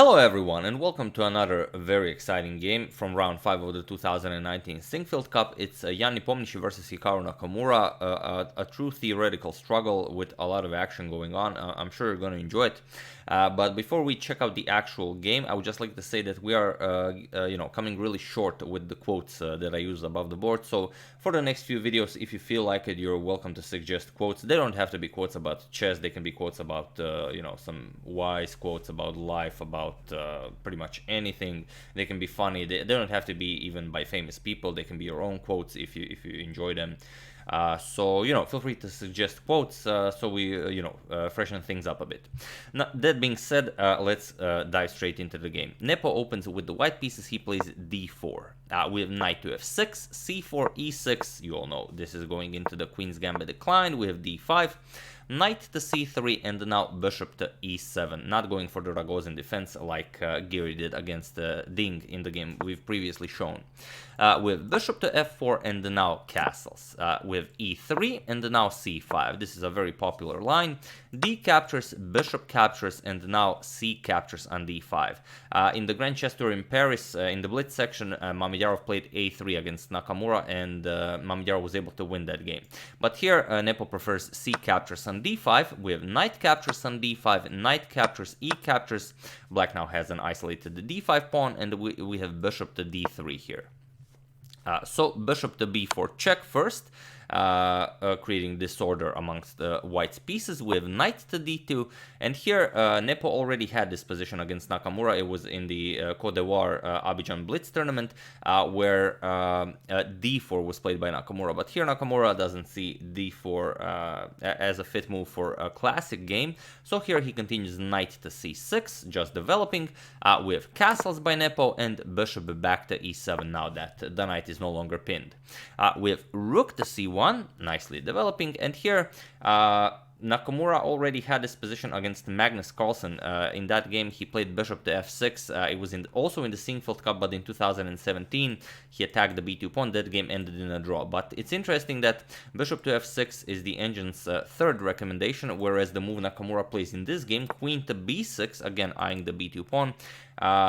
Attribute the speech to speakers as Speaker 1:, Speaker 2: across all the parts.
Speaker 1: Hello everyone and welcome to another very exciting game from round 5 of the 2019 Sinquefield Cup. It's Jan Nepomniachtchi versus Hikaru Nakamura, a true theoretical struggle with a lot of action going on. I'm sure you're going to enjoy it. But before we check out the actual game, I would just like to say that we are coming really short with the quotes that I use above the board. So for the next few videos, if you feel like it, you're welcome to suggest quotes. They don't have to be quotes about chess. They can be quotes about some wise quotes about life, about pretty much anything. They can be funny. They don't have to be even by famous people. They can be your own quotes if you enjoy them. So feel free to suggest quotes so we freshen things up a bit. Now, that being said, let's dive straight into the game. Nepo opens with the white pieces. He plays d4 with knight to f6, c4, e6. You all know this is going into the queen's gambit decline. We have d5, knight to c3, and now bishop to e7. Not going for the Ragozin defense like Giri did against Ding in the game we've previously shown. With bishop to f4 and now castles. With e3 and now c5. This is a very popular line. D captures, bishop captures, and now c captures on d5. In the Grand Chess Tour in Paris, in the Blitz section, Mamedov played a3 against Nakamura, and Mamedov was able to win that game. But here, Nepo prefers c captures on d5, with knight captures on d5, knight captures, e captures. Black now has an isolated d5 pawn, and we have bishop to d3 here. So bishop to b4 check first, creating disorder amongst the white's pieces with knight to d2. And here Nepo already had this position against Nakamura. It was in the Côte d'Ivoire Abidjan Blitz tournament where d4 was played by Nakamura. But here Nakamura doesn't see d4 as a fit move for a classic game. So here he continues knight to c6, just developing with castles by Nepo and bishop back to e7 now that the knight is no longer pinned. With rook to c1, nicely developing, and here Nakamura already had this position against Magnus Carlsen. In that game, he played bishop to f6. It was also in the Sinquefield Cup, but in 2017, he attacked the b2 pawn. That game ended in a draw. But it's interesting that bishop to f6 is the engine's third recommendation, whereas the move Nakamura plays in this game, queen to b6, again eyeing the b2 pawn,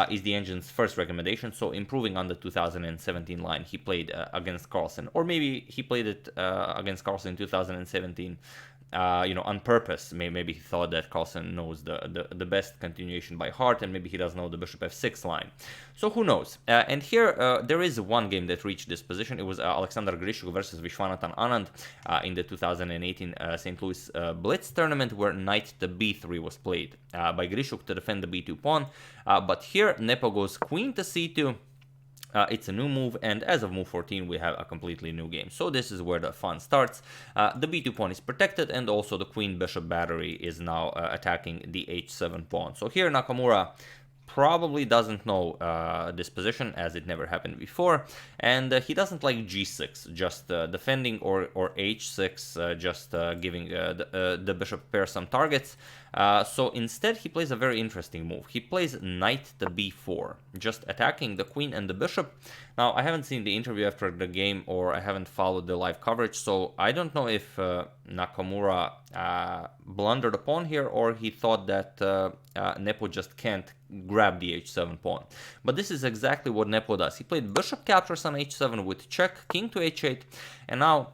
Speaker 1: is the engine's first recommendation. So improving on the 2017 line he played against Carlsen. Or maybe he played it against Carlsen in 2017. On purpose. Maybe he thought that Carlsen knows the best continuation by heart, and maybe he doesn't know the bishop f6 line. So who knows? And here there is one game that reached this position. It was Alexander Grishuk versus Vishwanathan Anand in the 2018 St. Louis Blitz tournament, where knight to b3 was played by Grishuk to defend the b2 pawn. But here Nepo goes queen to c2. It's a new move, and as of move 14, we have a completely new game. So this is where the fun starts. The b2 pawn is protected, and also the queen-bishop battery is now attacking the h7 pawn. So here Nakamura probably doesn't know this position, as it never happened before, and he doesn't like g6, just defending, or h6, just giving the bishop pair some targets. So instead he plays a very interesting move. He plays knight to b4, just attacking the queen and the bishop. Now, I haven't seen the interview after the game, or I haven't followed the live coverage, so I don't know if Nakamura blundered a pawn here, or he thought that Nepo just can't grab the h7 pawn. But this is exactly what Nepo does. He played bishop captures on h7 with check, king to h8, and now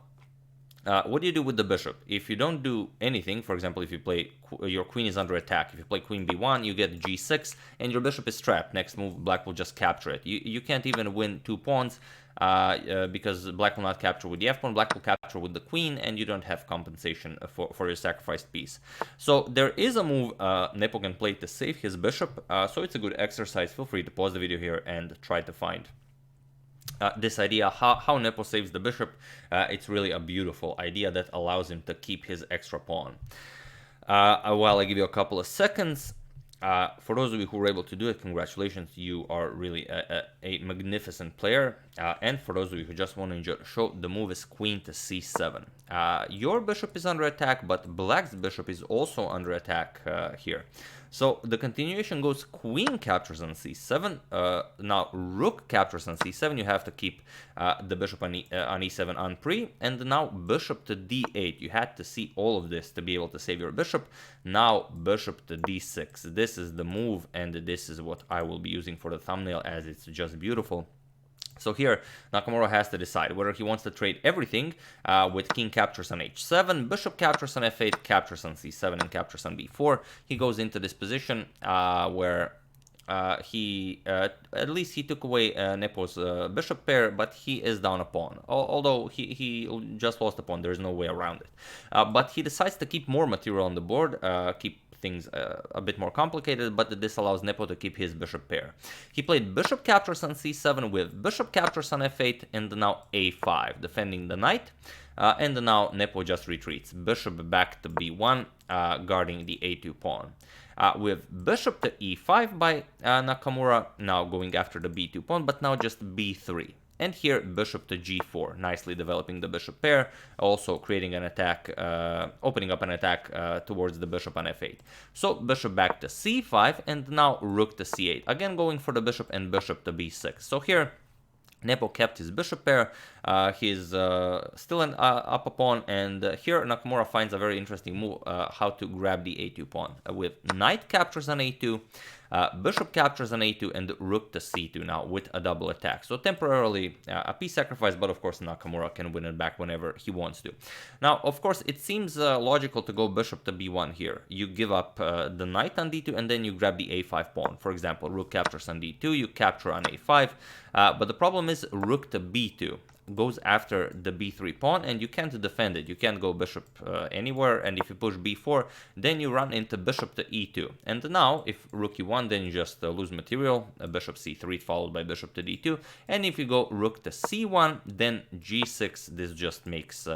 Speaker 1: what do you do with the bishop? If you don't do anything, for example, if you play, your queen is under attack. If you play queen b1, you get g6, and your bishop is trapped. Next move, black will just capture it. You can't even win two pawns because black will not capture with the f pawn. Black will capture with the queen, and you don't have compensation for your sacrificed piece. So there is a move Nepo can play to save his bishop. So it's a good exercise. Feel free to pause the video here and try to find this idea, how Nepo saves the bishop. It's really a beautiful idea that allows him to keep his extra pawn. While I give you a couple of seconds, for those of you who were able to do it, congratulations, you are really a magnificent player. And for those of you who just want to enjoy the show, the move is queen to c7. Your bishop is under attack, but black's bishop is also under attack here. So the continuation goes queen captures on c7. Now rook captures on c7. You have to keep the bishop on e7 on pre. And now bishop to d8. You had to see all of this to be able to save your bishop. Now bishop to d6. This is the move, and this is what I will be using for the thumbnail, as it's just beautiful. So here, Nakamura has to decide whether he wants to trade everything with king captures on h7, bishop captures on f8, captures on c7, and captures on b4. He goes into this position where at least he took away Nepo's bishop pair, but he is down a pawn. Although he just lost a pawn, there's no way around it. But he decides to keep more material on the board, keep things a bit more complicated, but this allows Nepo to keep his bishop pair. He played bishop captures on c7 with bishop captures on f8 and now a5, defending the knight. And now Nepo just retreats. Bishop back to b1, guarding the a2 pawn. With bishop to e5 by Nakamura, now going after the b2 pawn, but now just b3. And here, bishop to g4, nicely developing the bishop pair, also creating an attack, opening up an attack towards the bishop on f8. So, bishop back to c5, and now rook to c8, again going for the bishop and bishop to b6. So here, Nepo kept his bishop pair, he's still an up a pawn, and here Nakamura finds a very interesting move, how to grab the a2 pawn, with knight captures on a2, bishop captures on a2, and rook to c2 now with a double attack. So temporarily a piece sacrifice, but of course Nakamura can win it back whenever he wants to. Now, of course, it seems logical to go bishop to b1 here. You give up the knight on d2, and then you grab the a5 pawn. For example, rook captures on d2, you capture on a5, but the problem is rook to b2 goes after the b3 pawn, and you can't defend it. You can't go bishop anywhere, and if you push b4, then you run into bishop to e2. And now, if rook e1, then you just lose material, bishop c3 followed by bishop to d2, and if you go rook to c1, then g6, this just makes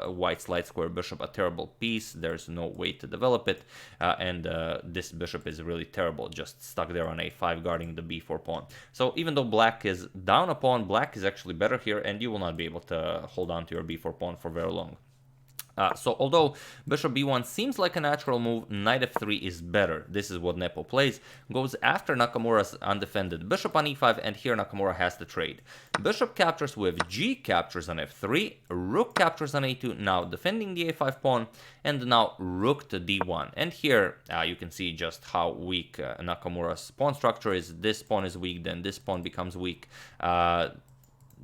Speaker 1: white's light square bishop a terrible piece. There's no way to develop it, and this bishop is really terrible, just stuck there on a5, guarding the b4 pawn. So even though black is down a pawn, black is actually better here, and you will not be able to hold on to your b4 pawn for very long. So although bishop b1 seems like a natural move, knight f3 is better. This is what Nepo plays. Goes after Nakamura's undefended bishop on e5, and here Nakamura has to trade. Bishop captures with g captures on f3, rook captures on a2, now defending the a5 pawn, and now rook to d1. And here you can see just how weak Nakamura's pawn structure is. This pawn is weak, then this pawn becomes weak.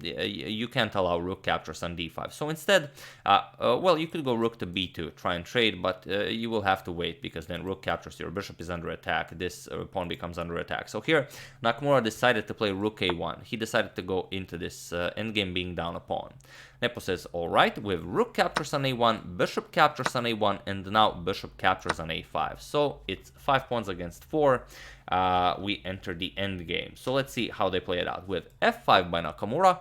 Speaker 1: You can't allow rook captures on d5. So instead, well, you could go rook to b2, try and trade, but you will have to wait, because then rook captures, your bishop is under attack, this pawn becomes under attack. So here, Nakamura decided to play rook a1. He decided to go into this endgame being down a pawn. Nepo says, alright, with rook captures on a1, bishop captures on a1, and now bishop captures on a5. So it's 5 pawns against 4. We enter the endgame. So let's see how they play it out. With f5 by Nakamura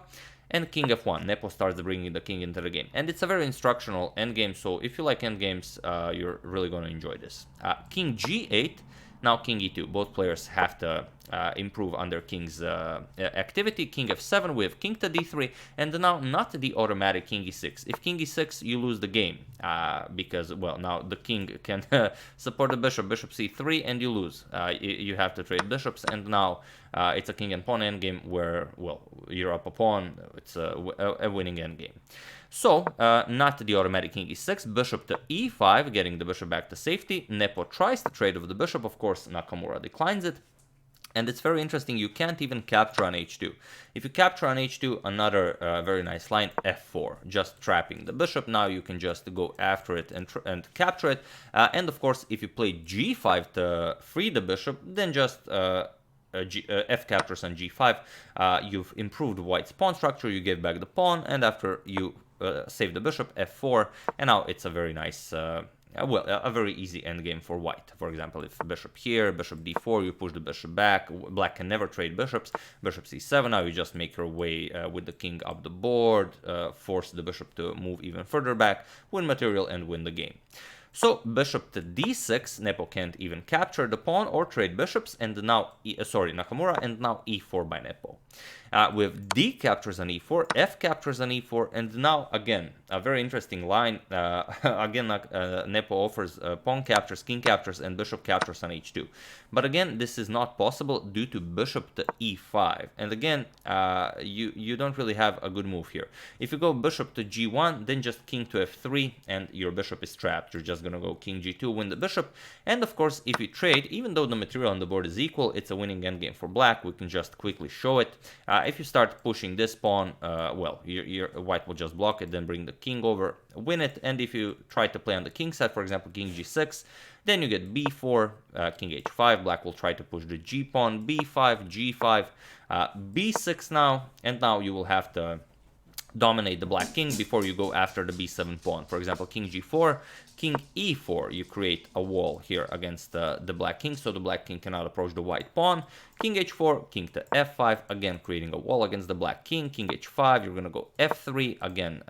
Speaker 1: and king f1. Nepo starts bringing the king into the game. And it's a very instructional endgame, so if you like endgames, you're really going to enjoy this. King g8. Now king e2. Both players have to improve on their king's activity. King f7 with king to d3, and now not the automatic king e6. If king e6, you lose the game, because, well, now the king can support the bishop, bishop c3, and you lose. You have to trade bishops, and now it's a king and pawn endgame where, well, you're up a pawn. It's a winning endgame. So, not the automatic king e6, bishop to e5, getting the bishop back to safety. Nepo tries to trade with the bishop, of course, Nakamura declines it. And it's very interesting, you can't even capture on h2. If you capture on h2, another very nice line, f4, just trapping the bishop. Now you can just go after it and capture it. And of course, if you play g5 to free the bishop, then just f captures on g5. You've improved white's pawn structure, you give back the pawn, and after you save the bishop, f4, and now it's a very nice, well, a very easy endgame for white. For example, if bishop here, bishop d4, you push the bishop back. Black can never trade bishops. Bishop c7, now you just make your way with the king up the board, force the bishop to move even further back, win material, and win the game. So bishop to d6, Nepo can't even capture the pawn or trade bishops, and now, Nakamura, and now e4 by Nepo. With d captures on e4, f captures on e4, and now, again, a very interesting line. Again, Nepo offers pawn captures, king captures, and bishop captures on h2. But again, this is not possible due to bishop to e5. And again, you don't really have a good move here. If you go bishop to g1, then just king to f3, and your bishop is trapped. You're just going to go king g2, win the bishop. And of course, if you trade, even though the material on the board is equal, it's a winning endgame for black. We can just quickly show it. If you start pushing this pawn, well, your white will just block it, then bring the king over, win it. And if you try to play on the king side, for example, king g6, then you get b4, king h5, black will try to push the g pawn, b5, g5, b6 now, and now you will have to dominate the black king before you go after the b7 pawn. For example, king g4, king e4, you create a wall here against the black king, so the black king cannot approach the white pawn. King h4, king to f5, again creating a wall against the black king. King h5, you're going to go f3, again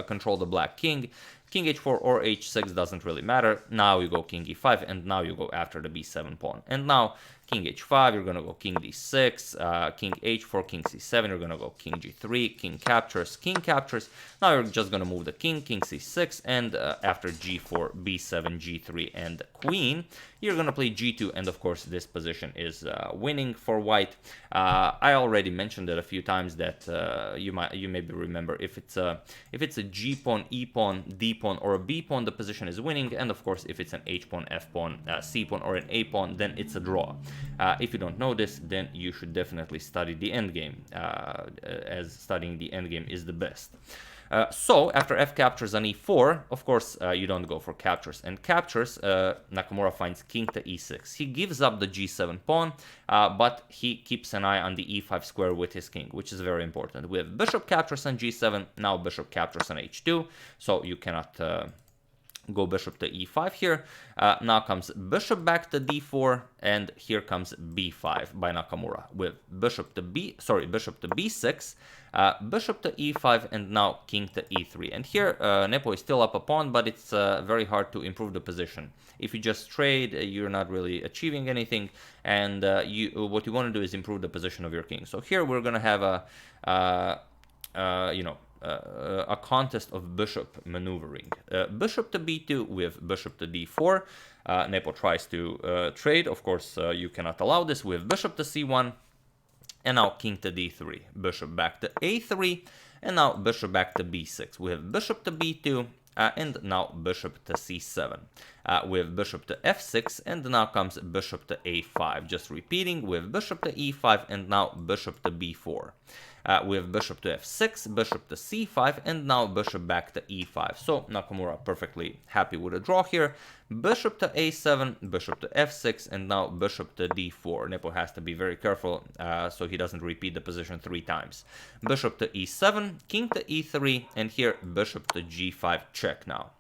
Speaker 1: control the black king. King h4 or h6 doesn't really matter. Now you go king e5, and now you go after the b7 pawn. And now king h5, you're going to go king d6, king h4, king c7, you're going to go king g3, king captures. Now you're just going to move the king c6, and after g4, b7, g3, and queen, you're going to play g2, and of course this position is winning for white. I already mentioned it a few times that you maybe remember, if it's a g pawn, e pawn, d pawn, or a b pawn, the position is winning, and of course if it's an h pawn, f pawn, c pawn, or an a pawn, then it's a draw. If you don't know this, then you should definitely study the endgame, as studying the endgame is the best. So after f captures on e4, of course you don't go for captures and captures. Nakamura finds king to e6. He gives up the g7 pawn, but he keeps an eye on the e5 square with his king, which is very important. We have bishop captures on g7, now bishop captures on h2, so you cannot go bishop to e5 here. Now comes bishop back to d4, and here comes b5 by Nakamura with bishop to b6, bishop to e5, and now king to e3. And here Nepo is still up a pawn, but it's very hard to improve the position. If you just trade, you're not really achieving anything, and what you want to do is improve the position of your king. So here we're going to have a contest of bishop maneuvering. Bishop to b2 with bishop to d4. Nepo tries to trade. Of course, you cannot allow this with bishop to c1. And now king to d3. Bishop back to a3. And now bishop back to b6. We have bishop to b2. And now bishop to c7. With bishop to f6. And now comes bishop to a5. Just repeating with bishop to e5. And now bishop to b4. With bishop to f6, bishop to c5, and now bishop back to e5. So Nakamura perfectly happy with a draw here. Bishop to a7, bishop to f6, and now bishop to d4. Nepo has to be very careful so he doesn't repeat the position 3 times. Bishop to e7, king to e3, and here bishop to g5 check now.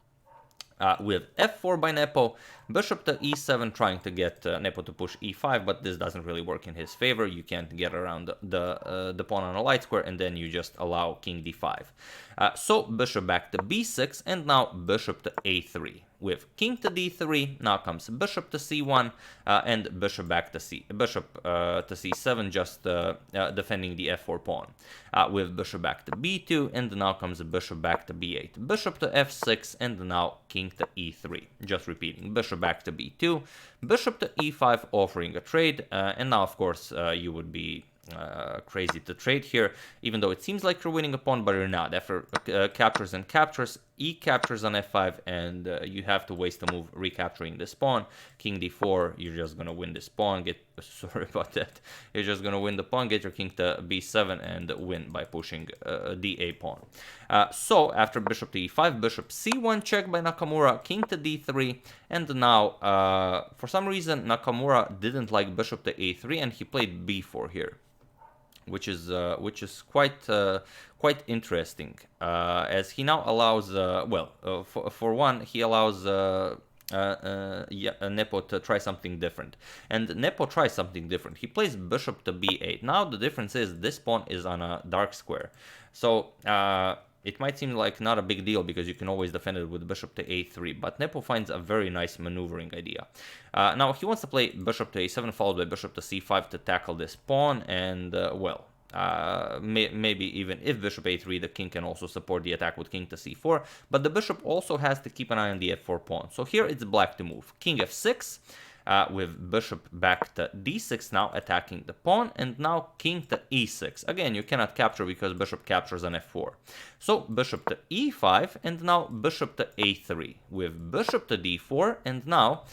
Speaker 1: With f4 by Nepo, bishop to e7, trying to get Nepo to push e5, but this doesn't really work in his favor. You can't get around the pawn on a light square, and then you just allow king d5. So bishop back to b6, and now bishop to a3. With king to d3, now comes bishop to c1, and bishop back to c7, just defending the f4 pawn. With bishop back to b2, and now comes bishop back to b8. Bishop to f6, and now king to e3. Just repeating, bishop back to b2, bishop to e5, offering a trade, and now of course you would be crazy to trade here, even though it seems like you're winning a pawn, but you're not. After captures and captures, e captures on f5, and you have to waste a move recapturing this pawn. King d4, you're just gonna win this pawn. Sorry about that. You're just gonna win the pawn, get your king to b7, and win by pushing the a pawn. So after bishop to e5, bishop c1 check by Nakamura, king to d3, and now for some reason Nakamura didn't like bishop to a3, and he played b4 here, which is quite interesting, as he now allows for one, he allows Nepo to try something different, and Nepo tries something different. He plays bishop to b8. Now the difference is this pawn is on a dark square, so It might seem like not a big deal because you can always defend it with bishop to a3, but Nepo finds a very nice maneuvering idea. Now he wants to play bishop to a7 followed by bishop to c5 to tackle this pawn, and maybe even if bishop a3, the king can also support the attack with king to c4, but the bishop also has to keep an eye on the f4 pawn. So here it's black to move. King f6, with bishop back to d6 now attacking the pawn, and now king to e6. Again, you cannot capture because bishop captures on f4. So bishop to e5, and now bishop to a3 with bishop to d4, and now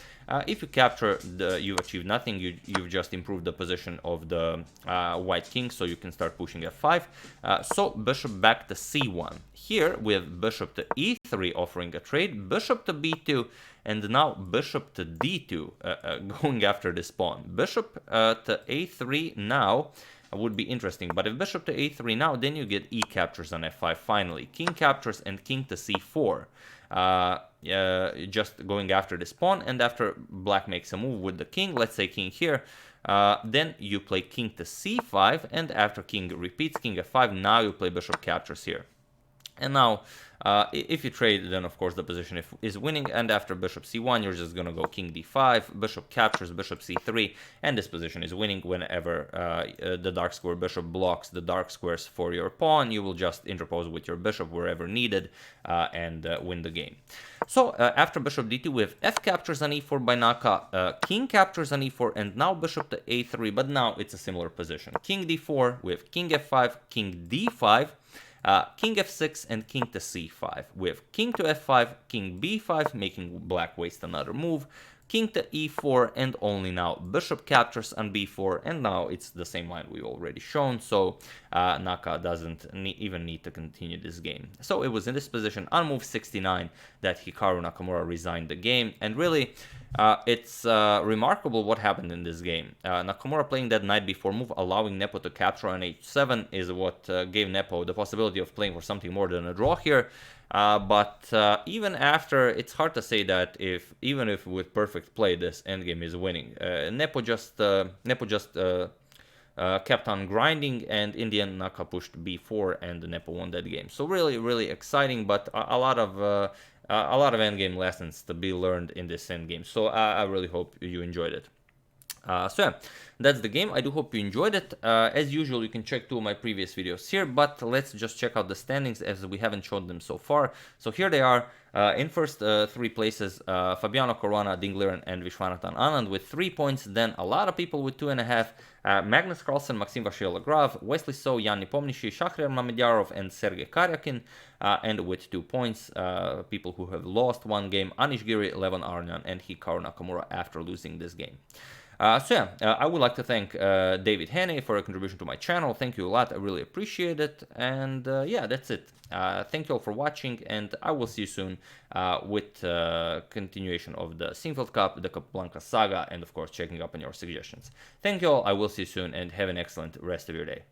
Speaker 1: if you capture, you've achieved nothing. You've just improved the position of the white king, so you can start pushing f5. So bishop back to c1. Here with bishop to e3 offering a trade, bishop to b2, and now bishop to d2 going after this pawn. Bishop to a3 now would be interesting, but if bishop to a3 now, then you get e captures on f5 finally. King captures and king to c4. Just going after this pawn, and after black makes a move with the king, let's say king here, then you play king to c5, and after king repeats king f5, now you play bishop captures here. And now, if you trade, then of course the position is winning, and after bishop c1, you're just gonna go king d5, bishop captures, bishop c3, and this position is winning. Whenever the dark square bishop blocks the dark squares for your pawn, you will just interpose with your bishop wherever needed, and win the game. So after bishop d2, we have f captures on e4 by Naka, king captures on e4, and now bishop to a3, but now it's a similar position. King d4 with king f5, king d5, king f6, and king to c5 with king to f5, king b5, making black waste another move, king to e4, and only now bishop captures on b4, and now it's the same line we've already shown, so Naka doesn't even need to continue this game. So it was in this position on move 69 that Hikaru Nakamura resigned the game, and really it's remarkable what happened in this game. Nakamura playing that knight b4 move, allowing Nepo to capture on h7, is what gave Nepo the possibility of playing for something more than a draw here. But even after, it's hard to say that even if with perfect play this endgame is winning. Nepo just kept on grinding, and in the end Naka pushed b4 and Nepo won that game. So really exciting, but a lot of endgame lessons to be learned in this endgame. So I really hope you enjoyed it. So yeah, that's the game. I do hope you enjoyed it. As usual, you can check two of my previous videos here, but let's just check out the standings as we haven't shown them so far. So here they are. In first three places, Fabiano Caruana, Dingliren, and Vishwanathan Anand with 3 points. Then a lot of people with 2.5. Magnus Carlsen, Maxim Vachier-Lagrave, Wesley So, Yan Nepomniachtchi, Shahriar Mamedyarov, and Sergei Karyakin. And with 2 points, people who have lost one game, Anish Giri, Levon Arnyan, and Hikaru Nakamura after losing this game. So yeah, I would like to thank David Haney for a contribution to my channel. Thank you a lot. I really appreciate it. And yeah, that's it. Thank you all for watching, and I will see you soon with continuation of the Sinquefield Cup, the Capablanca saga, and of course checking up on your suggestions. Thank you all. I will see you soon, and have an excellent rest of your day.